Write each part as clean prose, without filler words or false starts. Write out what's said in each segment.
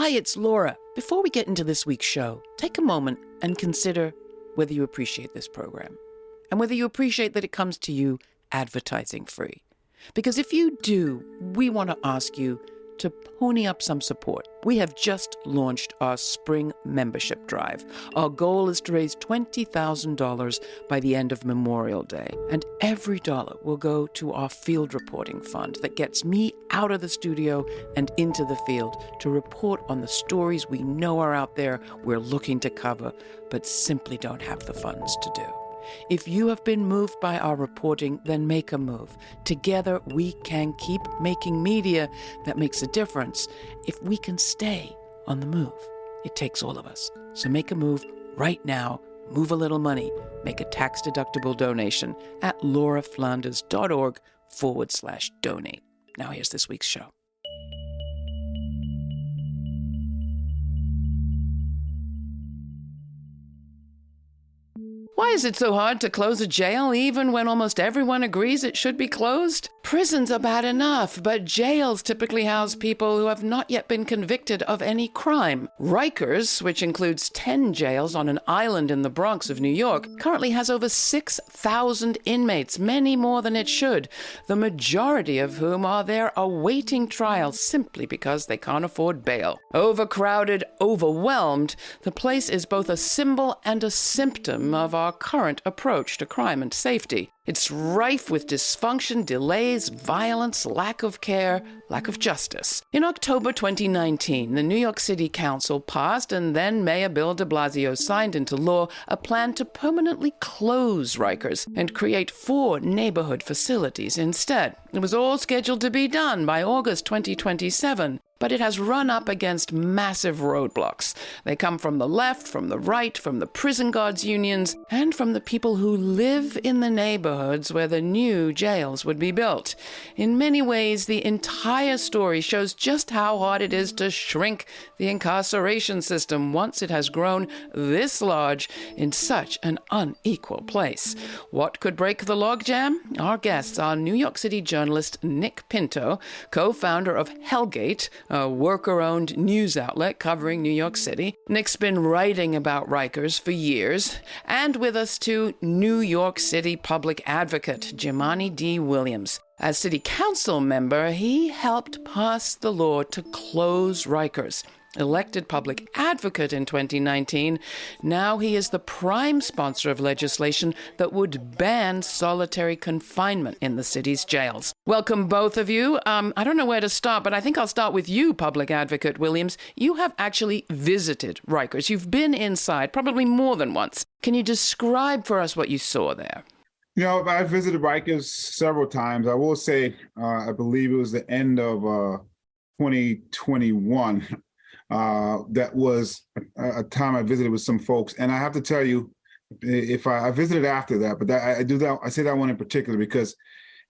Hi, it's Laura. Before we get into this week's show, take a moment and consider whether you appreciate this program and whether you appreciate that it comes to you advertising free. Because if you do, we want to ask you to pony up some support. We have just launched our spring membership drive. Our goal is to raise $20,000 by the end of Memorial Day. And every dollar will go to our field reporting fund that gets me out of the studio and into the field to report on the stories we know are out there we're looking to cover, but simply don't have the funds to do. If you have been moved by our reporting, then make a move. Together, we can keep making media that makes a difference. If we can stay on the move, it takes all of us. So make a move right now. Move a little money. Make a tax-deductible donation at lauraflanders.org/donate. Now here's this week's show. Why is it so hard to close a jail even when almost everyone agrees it should be closed? Prisons are bad enough, but jails typically house people who have not yet been convicted of any crime. Rikers, which includes 10 jails on an island in the Bronx of New York, currently has over 6,000 inmates, many more than it should, the majority of whom are there awaiting trial simply because they can't afford bail. Overcrowded, overwhelmed, the place is both a symbol and a symptom of our current approach to crime and safety. It's rife with dysfunction, delays, violence, lack of care, lack of justice. In October 2019, the New York City Council passed and then Mayor Bill de Blasio signed into law a plan to permanently close Rikers and create 4 neighborhood facilities instead. It was all scheduled to be done by August 2027. But it has run up against massive roadblocks. They come from the left, from the right, from the prison guards unions, and from the people who live in the neighborhoods where the new jails would be built. In many ways, the entire story shows just how hard it is to shrink the incarceration system once it has grown this large in such an unequal place. What could break the logjam? Our guests are New York City journalist Nick Pinto, co-founder of Hellgate, a worker-owned news outlet covering New York City. Nick's been writing about Rikers for years. And with us too, New York City public advocate Jumaane D. Williams. As city council member, he helped pass the law to close Rikers. Elected public advocate in 2019, now he is the prime sponsor of legislation that would ban solitary confinement in the city's jails. Welcome, both of you. I don't know where to start, but I think I'll start with you, public advocate Williams. You have actually visited Rikers. You've been inside probably more than once. Can you describe for us what you saw there? You know, I visited Rikers several times. I will say, I believe it was the end of 2021. That was a time I visited with some folks, and I have to tell you, if I visited after that, but I say that one in particular because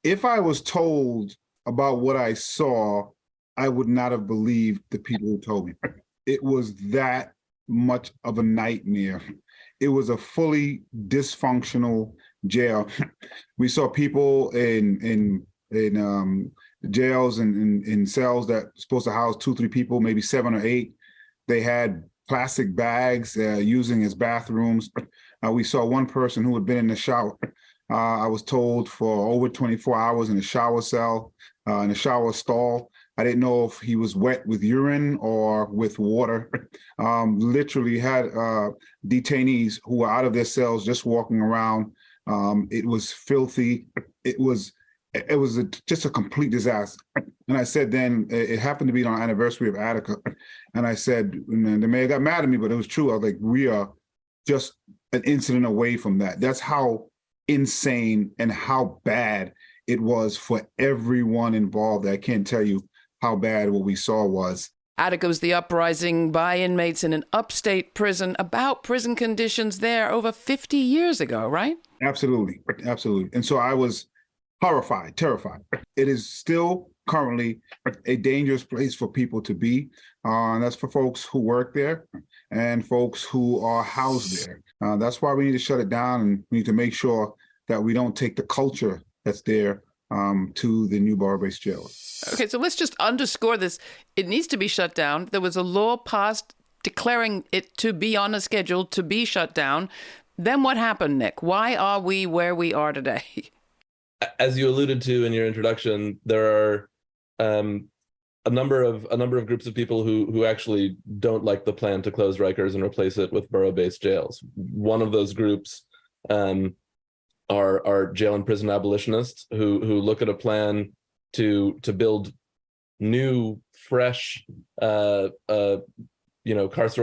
if I was told about what I saw, I would not have believed the people who told me. It was that much of a nightmare. It was a fully dysfunctional jail. We saw people in jails and in cells that were supposed to house 2-3 people, maybe 7 or 8. They had plastic bags using as bathrooms. We saw one person who had been in the shower. I was told for over 24 hours in a shower cell, in a shower stall. I didn't know if he was wet with urine or with water. Literally had detainees who were out of their cells just walking around. It was filthy. It was just a complete disaster. And I said then, it happened to be on the anniversary of Attica. And I said, and the mayor got mad at me, but it was true. I was like, we are just an incident away from that. That's how insane and how bad it was for everyone involved. I can't tell you how bad what we saw was. Attica was the uprising by inmates in an upstate prison about prison conditions there over 50 years ago, right? Absolutely. Absolutely. And so I was horrified, terrified. It is still currently a dangerous place for people to be. And that's for folks who work there and folks who are housed there. That's why we need to shut it down, and we need to make sure that we don't take the culture that's there to the new borough-based jail. Okay, so let's just underscore this. It needs to be shut down. There was a law passed declaring it to be on a schedule to be shut down. Then what happened, Nick? Why are we where we are today? As you alluded to in your introduction, there are a number of groups of people who actually don't like the plan to close Rikers and replace it with borough-based jails. One of those groups are jail and prison abolitionists who look at a plan to build new, fresh, carceral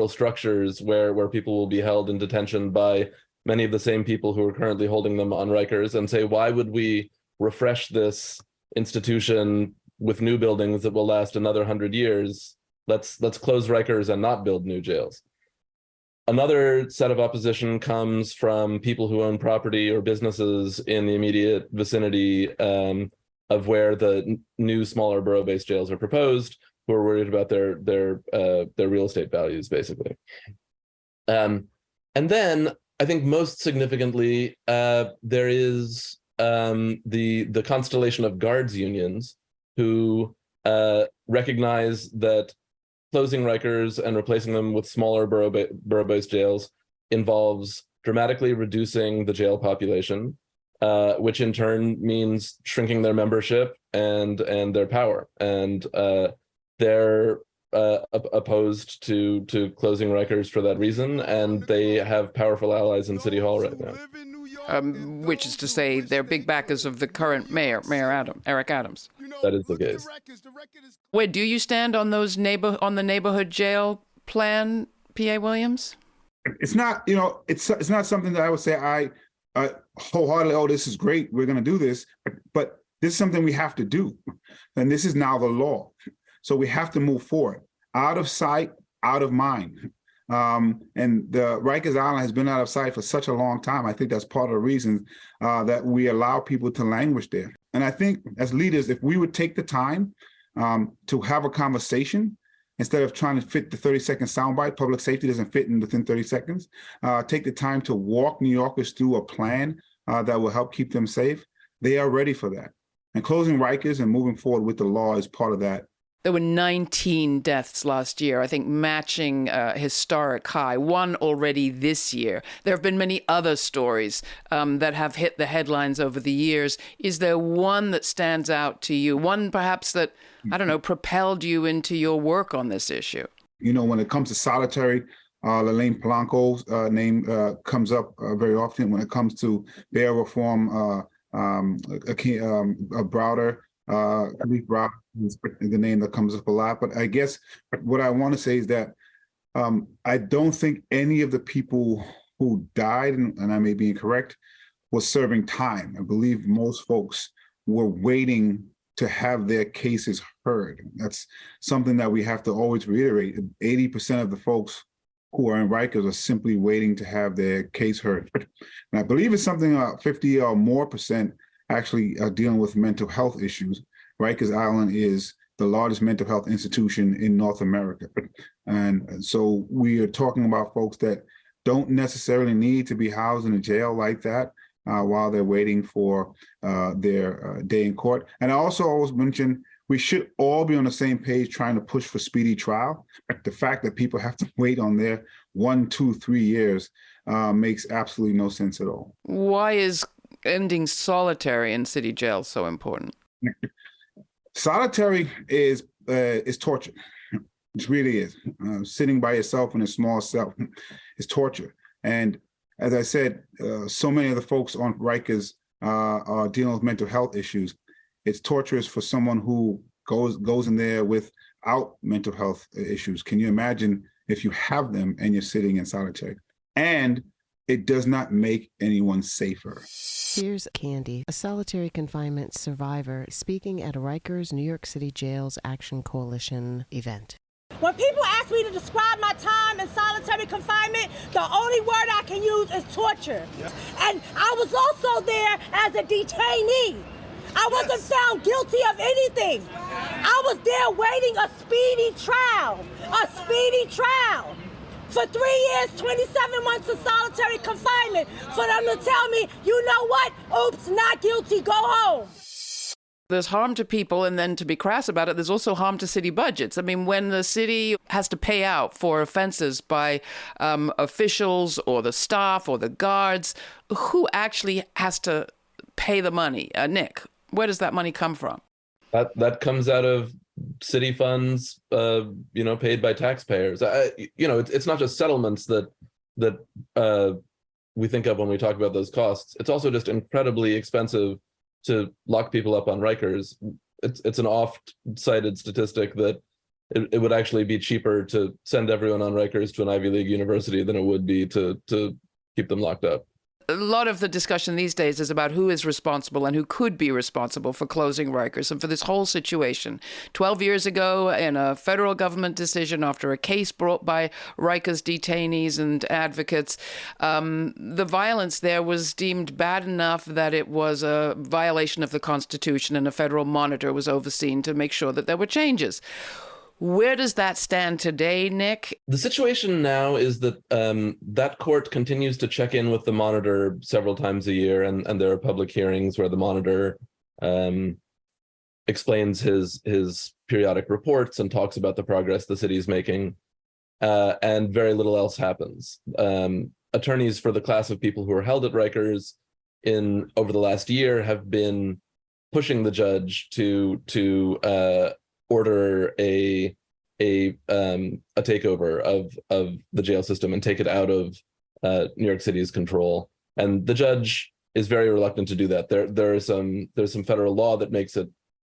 structures where people will be held in detention by many of the same people who are currently holding them on Rikers, and say, why would we refresh this institution with new buildings that will last another 100 years? Let's close Rikers and not build new jails. Another set of opposition comes from people who own property or businesses in the immediate vicinity of where the new, smaller borough-based jails are proposed, who are worried about their real estate values, basically. And then, I think most significantly, there is the constellation of guards unions who recognize that closing Rikers and replacing them with smaller borough-based jails involves dramatically reducing the jail population, which in turn means shrinking their membership and their power. And they're opposed to closing Rikers for that reason, and they have powerful allies in City Hall right now. Which is to say, they're big backers of the current mayor, Eric Adams. That is the case. Where do you stand on on the neighborhood jail plan, P.A. Williams? It's not, it's not something that I would say I wholeheartedly, oh, this is great, we're going to do this, but this is something we have to do. And this is now the law. So we have to move forward. Out of sight, out of mind. And the Rikers Island has been out of sight for such a long time. I think that's part of the reason that we allow people to languish there. And I think as leaders, if we would take the time to have a conversation, instead of trying to fit the 30-second soundbite, public safety doesn't fit within 30 seconds, take the time to walk New Yorkers through a plan that will help keep them safe, they are ready for that. And closing Rikers and moving forward with the law is part of that. There were 19 deaths last year, I think matching a historic high, one already this year. There have been many other stories that have hit the headlines over the years. Is there one that stands out to you? One perhaps that, I don't know, propelled you into your work on this issue? When it comes to solitary, Lelaine Polanco's name comes up very often. When it comes to bail reform, Browder, Khalif Browder is the name that comes up a lot. But I guess what I want to say is that I don't think any of the people who died, and I may be incorrect, was serving time. I believe most folks were waiting to have their cases heard. That's something that we have to always reiterate. 80% of the folks who are in Rikers are simply waiting to have their case heard. And I believe it's something 50 or more percent actually dealing with mental health issues. Rikers Island is the largest mental health institution in North America. And so we are talking about folks that don't necessarily need to be housed in a jail like that while they're waiting for their day in court. And I also always mention we should all be on the same page trying to push for speedy trial. The fact that people have to wait on their 1, 2, 3 years makes absolutely no sense at all. Why is ending solitary in city jails so important? Solitary is torture. It really is. Sitting by yourself in a small cell is torture. And as I said, so many of the folks on Rikers are dealing with mental health issues. It's torturous for someone who goes in there without mental health issues. Can you imagine if you have them and you're sitting in solitary? And it does not make anyone safer. Here's Candy, a solitary confinement survivor, speaking at a Rikers New York City Jails Action Coalition event. When people ask me to describe my time in solitary confinement, the only word I can use is torture. Yeah. And I was also there as a detainee. I wasn't found guilty of anything. I was there waiting a speedy trial. For 3 years, 27 months of solitary confinement, for them to tell me, you know what? Oops, not guilty, go home. There's harm to people, and then to be crass about it, there's also harm to city budgets. I mean, when the city has to pay out for offenses by officials or the staff or the guards, who actually has to pay the money? Nick, where does that money come from? That comes out of city funds, paid by taxpayers. It's not just settlements that we think of when we talk about those costs. It's also just incredibly expensive to lock people up on Rikers. It's an oft-cited statistic that it would actually be cheaper to send everyone on Rikers to an Ivy League university than it would be to keep them locked up. A lot of the discussion these days is about who is responsible and who could be responsible for closing Rikers and for this whole situation. 12 years ago, in a federal government decision after a case brought by Rikers detainees and advocates, the violence there was deemed bad enough that it was a violation of the Constitution, and a federal monitor was overseen to make sure that there were changes. Where does that stand today, Nick? The situation now is that that court continues to check in with the monitor several times a year, and there are public hearings where the monitor explains his periodic reports and talks about the progress the city is making, and very little else happens. Attorneys for the class of people who are held at Rikers over the last year have been pushing the judge to order a takeover of the jail system and take it out of New York City's control. And the judge is very reluctant to do that. There's some federal law that makes it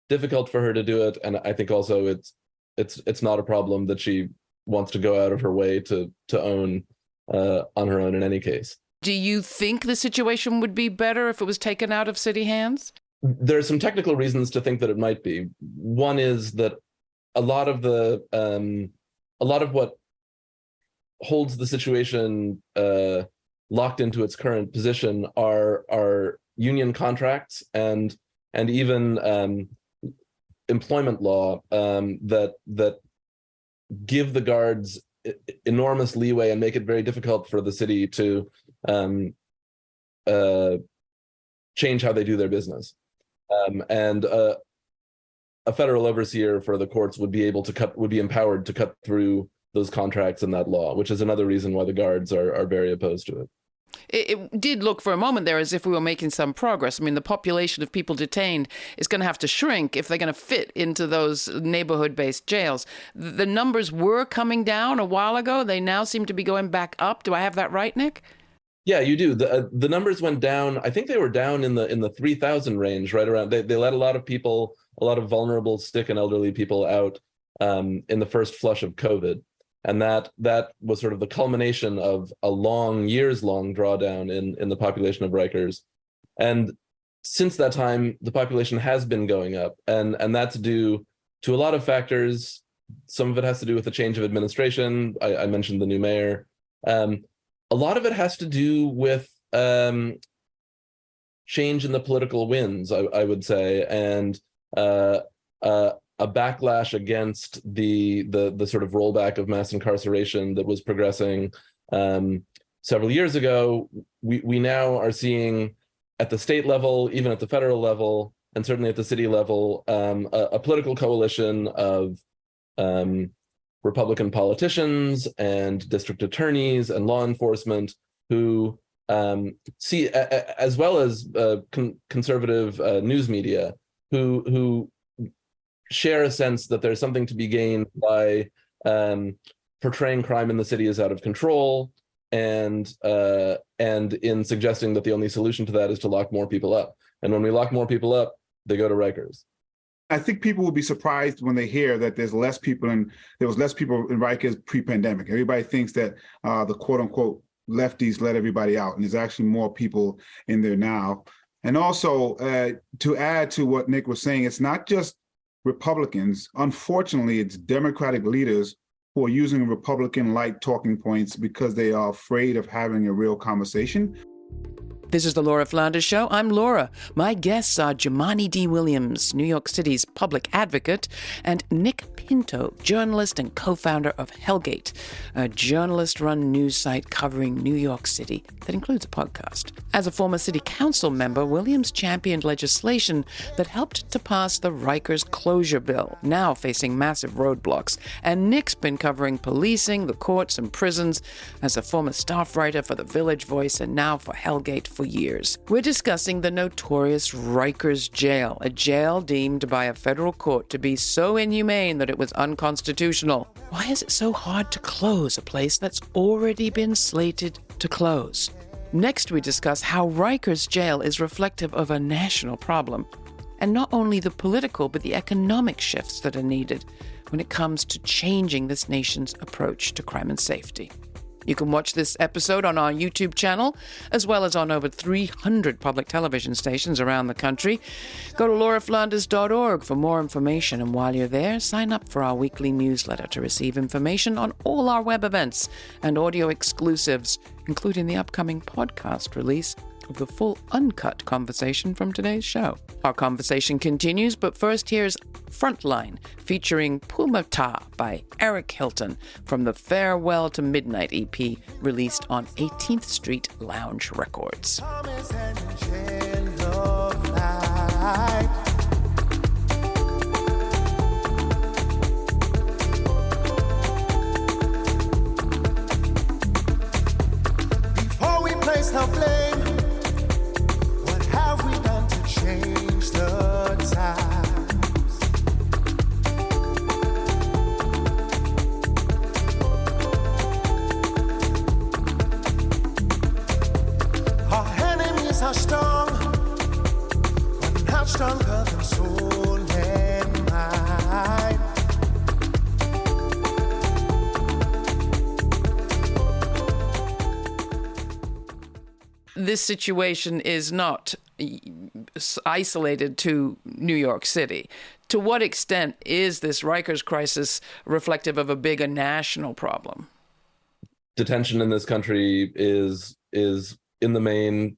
difficult for her to do it, and I think also it's not a problem that she wants to go out of her way to own on her own in any case. Do you think the situation would be better if it was taken out of city hands? There are some technical reasons to think that it might be. One is that a lot of what holds the situation locked into its current position are union contracts and even employment law that give the guards enormous leeway and make it very difficult for the city to change how they do their business. And a federal overseer for the courts would be empowered to cut through those contracts and that law, which is another reason why the guards are very opposed to it. It did look for a moment there as if we were making some progress. I mean, the population of people detained is going to have to shrink if they're going to fit into those neighborhood-based jails. The numbers were coming down a while ago. They now seem to be going back up. Do I have that right, Nick? Yeah, you do. The numbers went down. I think they were down in the 3,000 range, right around. They let a lot of vulnerable, sick and elderly people out in the first flush of COVID. And that was sort of the culmination of a years-long drawdown in the population of Rikers. And since that time, the population has been going up. And that's due to a lot of factors. Some of it has to do with the change of administration. I mentioned the new mayor. A lot of it has to do with change in the political winds, I would say, and a backlash against the sort of rollback of mass incarceration that was progressing several years ago. We now are seeing at the state level, even at the federal level, and certainly at the city level, a political coalition of Republican politicians and district attorneys and law enforcement who see, as well as conservative news media, who share a sense that there's something to be gained by portraying crime in the city as out of control, and in suggesting that the only solution to that is to lock more people up. And when we lock more people up, they go to Rikers. I think people will be surprised when they hear that there was less people in Rikers pre-pandemic. Everybody thinks that the quote unquote lefties let everybody out, and there's actually more people in there now. And also to add to what Nick was saying, it's not just Republicans. Unfortunately, it's Democratic leaders who are using Republican-like talking points because they are afraid of having a real conversation. This is the Laura Flanders Show. I'm Laura. My guests are Jumaane D. Williams, New York City's public advocate, and Nick Pinto, journalist and co-founder of Hellgate, a journalist-run news site covering New York City that includes a podcast. As a former city council member, Williams championed legislation that helped to pass the Rikers closure bill, now facing massive roadblocks. And Nick's been covering policing, the courts, and prisons as a former staff writer for The Village Voice and now for Hellgate for years. We're discussing the notorious Rikers jail, a jail deemed by a federal court to be so inhumane that it was unconstitutional. Why is it so hard to close a place that's already been slated to close? Next, we discuss how Rikers jail is reflective of a national problem, and not only the political but the economic shifts that are needed when it comes to changing this nation's approach to crime and safety. You can watch this episode on our YouTube channel, as well as on over 300 public television stations around the country. Go to lauraflanders.org for more information, and while you're there, sign up for our weekly newsletter to receive information on all our web events and audio exclusives, including the upcoming podcast release of the full uncut conversation from today's show. Our conversation continues, but first here's Frontline, featuring Ptah by Eric Hilton from the Farewell to Midnight EP, released on 18th Street Lounge Records. Before we place the blame, have we done to change the times? Our enemies are strong, but not stronger than soul and mind. This situation is not isolated to New York City. To what extent is this Rikers crisis reflective of a bigger national problem? Detention in this country is in the main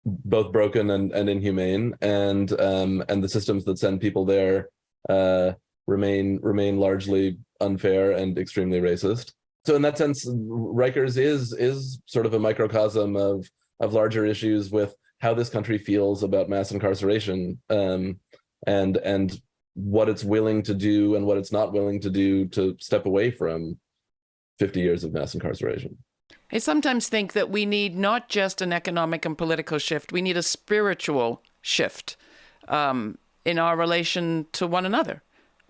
both broken and inhumane, and the systems that send people there remain largely unfair and extremely racist. So in that sense, Rikers is sort of a microcosm of larger issues with how this country feels about mass incarceration, and what it's willing to do and what it's not willing to do to step away from 50 years of mass incarceration. I sometimes think that we need not just an economic and political shift, we need a spiritual shift in our relation to one another.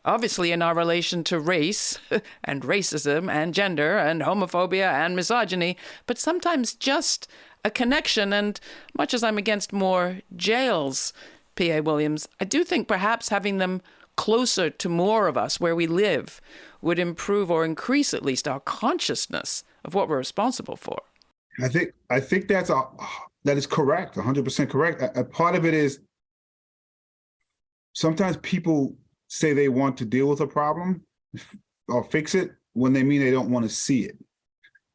Obviously, in our relation to race and racism and gender and homophobia and misogyny, but sometimes just a connection. And much as I'm against more jails, P.A. Williams, I do think perhaps having them closer to more of us where we live would improve or increase at least our consciousness of what we're responsible for. I think that is correct, 100% correct. A part of it is sometimes people say they want to deal with a problem or fix it when they mean they don't want to see it.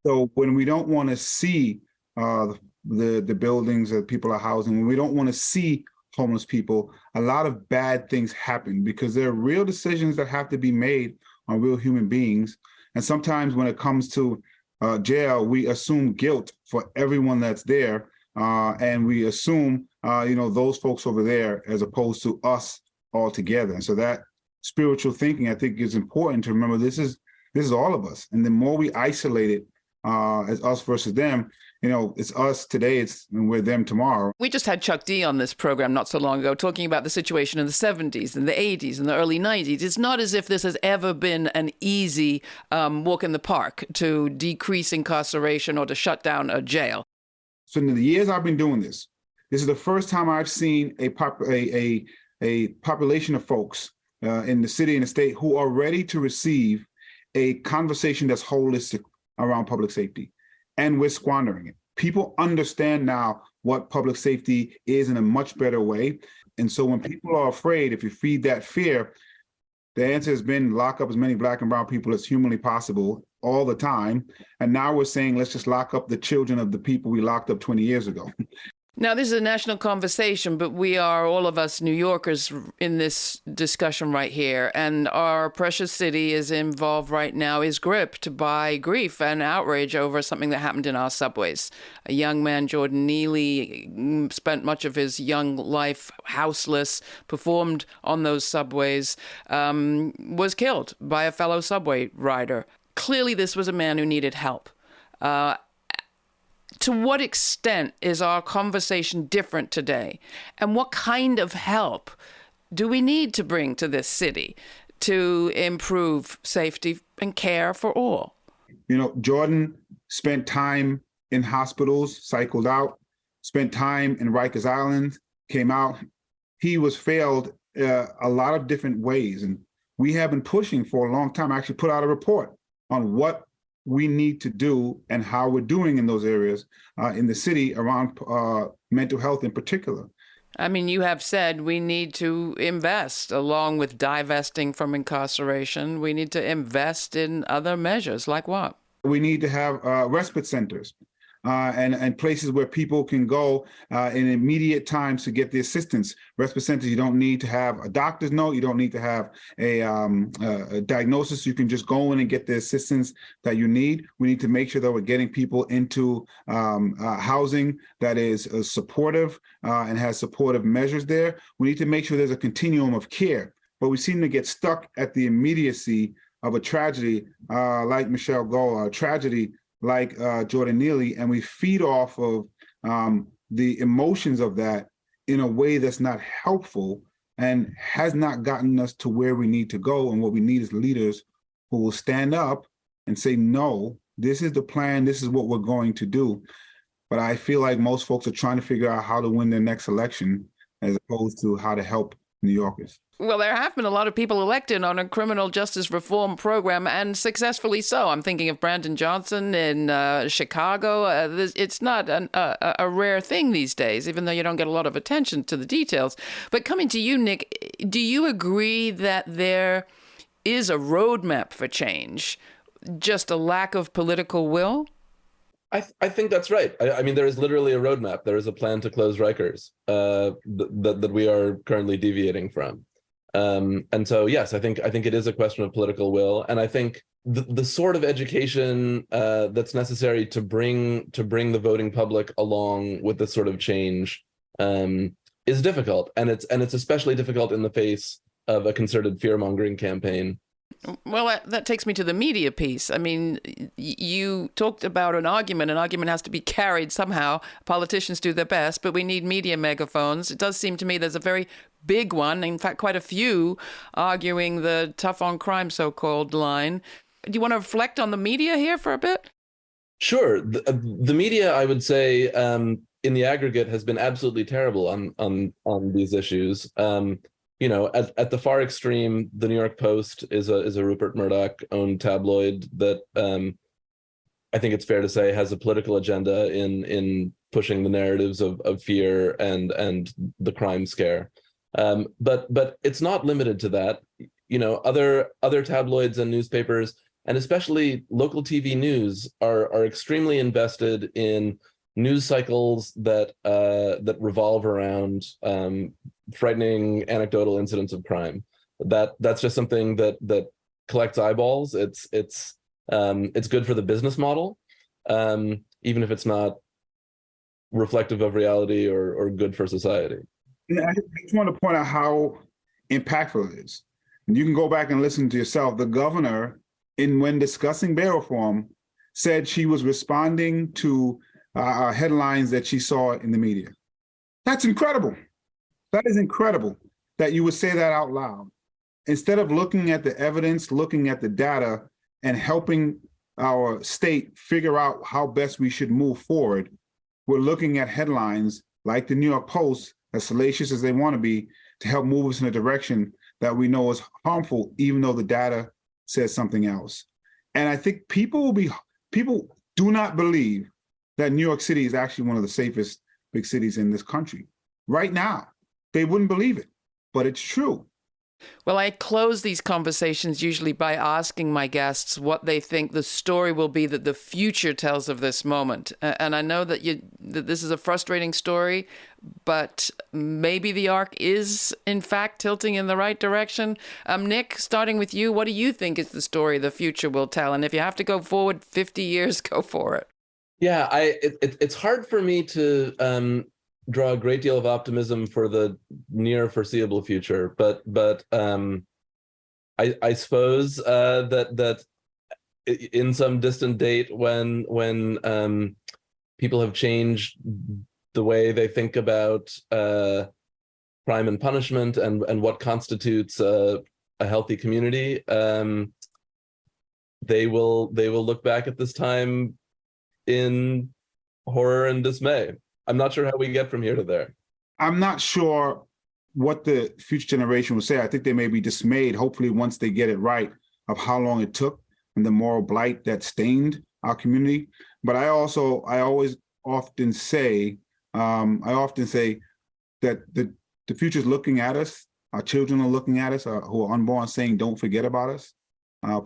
So when we don't want to see the buildings that people are housing, when we don't want to see homeless people, a lot of bad things happen because there are real decisions that have to be made on real human beings. And sometimes when it comes to jail, we assume guilt for everyone that's there, and we assume those folks over there as opposed to us altogether. And so that spiritual thinking, I think, is important to remember. This is all of us, and the more we isolate it as us versus them, it's us today, and we're them tomorrow. We just had Chuck D on this program not so long ago talking about the situation in the 70s and the 80s and the early 90s. It's not as if this has ever been an easy walk in the park to decrease incarceration or to shut down a jail. So in the years I've been doing this is the first time I've seen a population of folks in the city and the state who are ready to receive a conversation that's holistic around public safety. And we're squandering it. People understand now what public safety is in a much better way. And so when people are afraid, if you feed that fear, The answer has been lock up as many Black and brown people as humanly possible all the time. And now we're saying, let's just lock up the children of the people we locked up 20 years ago. Now, this is a national conversation, but we are, all of us New Yorkers, in this discussion right here. And our precious city is involved right now, is gripped by grief and outrage over something that happened in our subways. A young man, Jordan Neely, spent much of his young life houseless, performed on those subways, was killed by a fellow subway rider. Clearly, this was a man who needed help. To what extent is our conversation different today? And what kind of help do we need to bring to this city to improve safety and care for all? You know, Jordan spent time in hospitals, cycled out, spent time in Rikers Island, came out. He was failed a lot of different ways. And we have been pushing for a long time. I actually put out a report on what we need to do and how we're doing in those areas in the city around mental health in particular. I mean, you have said we need to invest, along with divesting from incarceration. We need to invest in other measures, like what? We need to have respite centers and places where people can go in immediate times to get the assistance. Respite centers, you don't need to have a doctor's note. You don't need to have a diagnosis. You can just go in and get the assistance that you need. We need to make sure that we're getting people into housing that is supportive and has supportive measures there. We need to make sure there's a continuum of care, but we seem to get stuck at the immediacy of a tragedy like Michelle Go, a tragedy like Jordan Neely, and we feed off of the emotions of that in a way that's not helpful and has not gotten us to where we need to go. And what we need is leaders who will stand up and say, no, this is the plan, this is what we're going to do. But I feel like most folks are trying to figure out how to win their next election as opposed to how to help New Yorkers. Well, there have been a lot of people elected on a criminal justice reform program, and successfully so. I'm thinking of Brandon Johnson in Chicago. It's not a rare thing these days, even though you don't get a lot of attention to the details. But coming to you, Nick, do you agree that there is a roadmap for change, just a lack of political will? I think that's right. I mean, there is literally a roadmap. There is a plan to close Rikers that we are currently deviating from. And so, yes, I think it is a question of political will. And I think the sort of education that's necessary to bring the voting public along with this sort of change is difficult. And it's especially difficult in the face of a concerted fear-mongering campaign. Well, that takes me to the media piece. I mean, you talked about an argument. An argument has to be carried somehow. Politicians do their best, but we need media megaphones. It does seem to me there's a very big one, in fact, quite a few, arguing the tough on crime so-called line. Do you want to reflect on the media here for a bit? Sure. The media, I would say, in the aggregate, has been absolutely terrible on these issues. You know, at the far extreme, the New York Post is a Rupert Murdoch-owned tabloid that I think it's fair to say has a political agenda in pushing the narratives of fear and the crime scare. But it's not limited to that. You know, other tabloids and newspapers, and especially local TV news, are extremely invested in news cycles that revolve around frightening anecdotal incidents of crime. That's just something that collects eyeballs. It's good for the business model, even if it's not reflective of reality or good for society. I just want to point out how impactful it is. And you can go back and listen to yourself. The governor, when discussing bail reform, said she was responding to headlines that she saw in the media. That's incredible. That is incredible that you would say that out loud. Instead of looking at the evidence, looking at the data, and helping our state figure out how best we should move forward, we're looking at headlines like the New York Post, as salacious as they want to be, to help move us in a direction that we know is harmful, even though the data says something else. And I think people do not believe that New York City is actually one of the safest big cities in this country. Right now, they wouldn't believe it, but it's true. Well, I close these conversations usually by asking my guests what they think the story will be that the future tells of this moment. And I know that this is a frustrating story, but maybe the arc is, in fact, tilting in the right direction. Nick, starting with you, what do you think is the story the future will tell? And if you have to go forward 50 years, go for it. Yeah, it's hard for me to draw a great deal of optimism for the near foreseeable future, but I suppose that in some distant date, when people have changed the way they think about crime and punishment and what constitutes a healthy community, they will look back at this time in horror and dismay. I'm not sure how we get from here to there. I'm not sure what the future generation will say. I think they may be dismayed, hopefully, once they get it right, of how long it took and the moral blight that stained our community. But I often say that the future is looking at us. Our children are looking at us, who are unborn, saying, "Don't forget about us.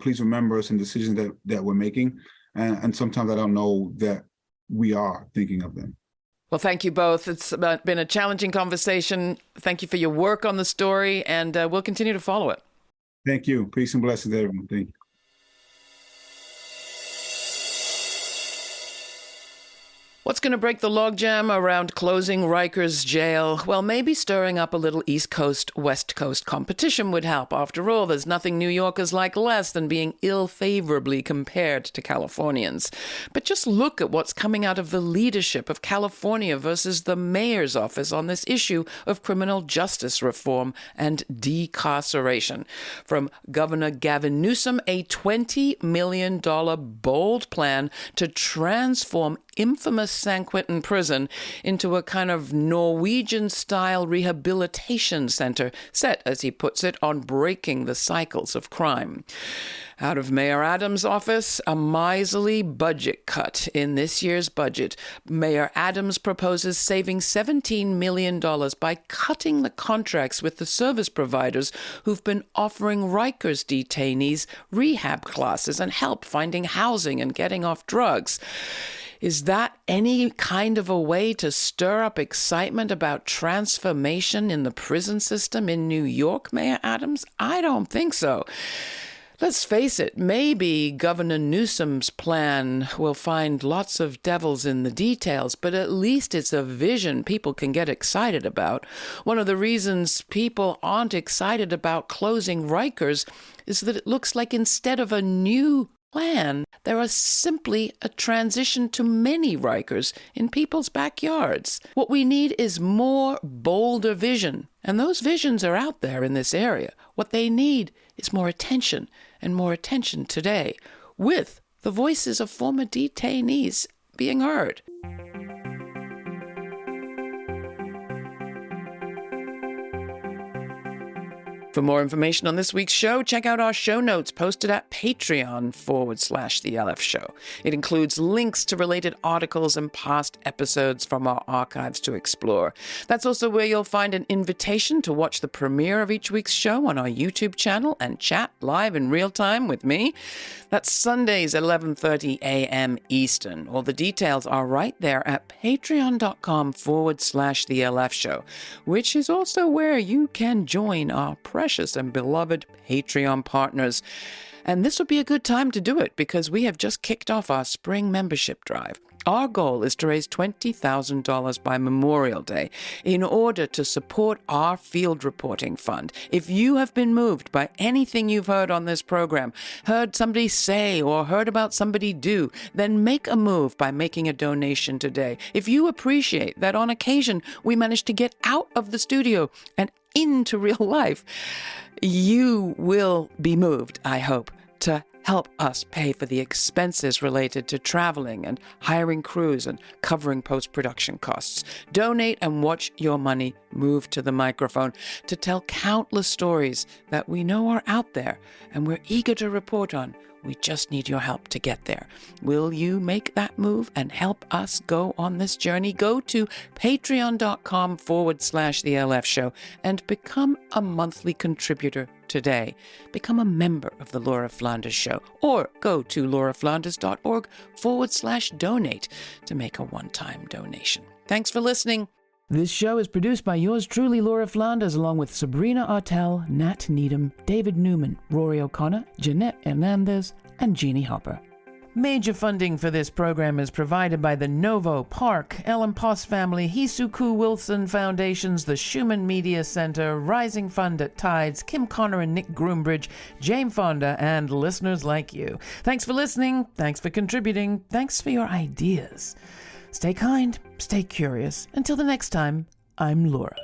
Please remember us in decisions that we're making." And sometimes I don't know that we are thinking of them. Well, thank you both. It's been a challenging conversation. Thank you for your work on the story, and we'll continue to follow it. Thank you. Peace and blessings, everyone. Thank you. What's going to break the logjam around closing Rikers jail? Well, maybe stirring up a little East Coast, West Coast competition would help. After all, there's nothing New Yorkers like less than being ill-favorably compared to Californians. But just look at what's coming out of the leadership of California versus the mayor's office on this issue of criminal justice reform and decarceration. From Governor Gavin Newsom, a $20 million bold plan to transform infamous San Quentin prison into a kind of Norwegian-style rehabilitation center set, as he puts it, on breaking the cycles of crime. Out of Mayor Adams' office, a miserly budget cut in this year's budget. Mayor Adams proposes saving $17 million by cutting the contracts with the service providers who've been offering Rikers detainees rehab classes and help finding housing and getting off drugs. Is that any kind of a way to stir up excitement about transformation in the prison system in New York, Mayor Adams? I don't think so. Let's face it, maybe Governor Newsom's plan will find lots of devils in the details, but at least it's a vision people can get excited about. One of the reasons people aren't excited about closing Rikers is that it looks like instead of a new plan, there is simply a transition to many Rikers in people's backyards. What we need is more, bolder vision, and those visions are out there in this area. What they need is more attention, and more attention today, with the voices of former detainees being heard. For more information on this week's show, check out our show notes posted at Patreon/The LF Show. It includes links to related articles and past episodes from our archives to explore. That's also where you'll find an invitation to watch the premiere of each week's show on our YouTube channel and chat live in real time with me. That's Sundays at 11:30 a.m. Eastern. All the details are right there at patreon.com/The LF Show, which is also where you can join our precious and beloved Patreon partners. And this would be a good time to do it because we have just kicked off our spring membership drive. Our goal is to raise $20,000 by Memorial Day in order to support our field reporting fund. If you have been moved by anything you've heard on this program, heard somebody say or heard about somebody do, then make a move by making a donation today. If you appreciate that on occasion we managed to get out of the studio and into real life, you will be moved, I hope, to Help us pay for the expenses related to traveling and hiring crews and covering post-production costs. Donate and watch your money move to the microphone to tell countless stories that we know are out there and we're eager to report on. We just need your help to get there. Will you make that move and help us go on this journey? Go to patreon.com/The LF Show and become a monthly contributor today. Become a member of the Laura Flanders Show, or go to lauraflanders.org/donate to make a one-time donation. Thanks for listening. This show is produced by yours truly, Laura Flanders, along with Sabrina Artel, Nat Needham, David Newman, Rory O'Connor, Jeanette Hernandez, and Jeannie Hopper. Major funding for this program is provided by the Novo, Park, Ellen Poss Family, Hisuku Wilson Foundations, the Schumann Media Center, Rising Fund at Tides, Kim Connor and Nick Groombridge, Jane Fonda, and listeners like you. Thanks for listening. Thanks for contributing. Thanks for your ideas. Stay kind, stay curious. Until the next time, I'm Laura.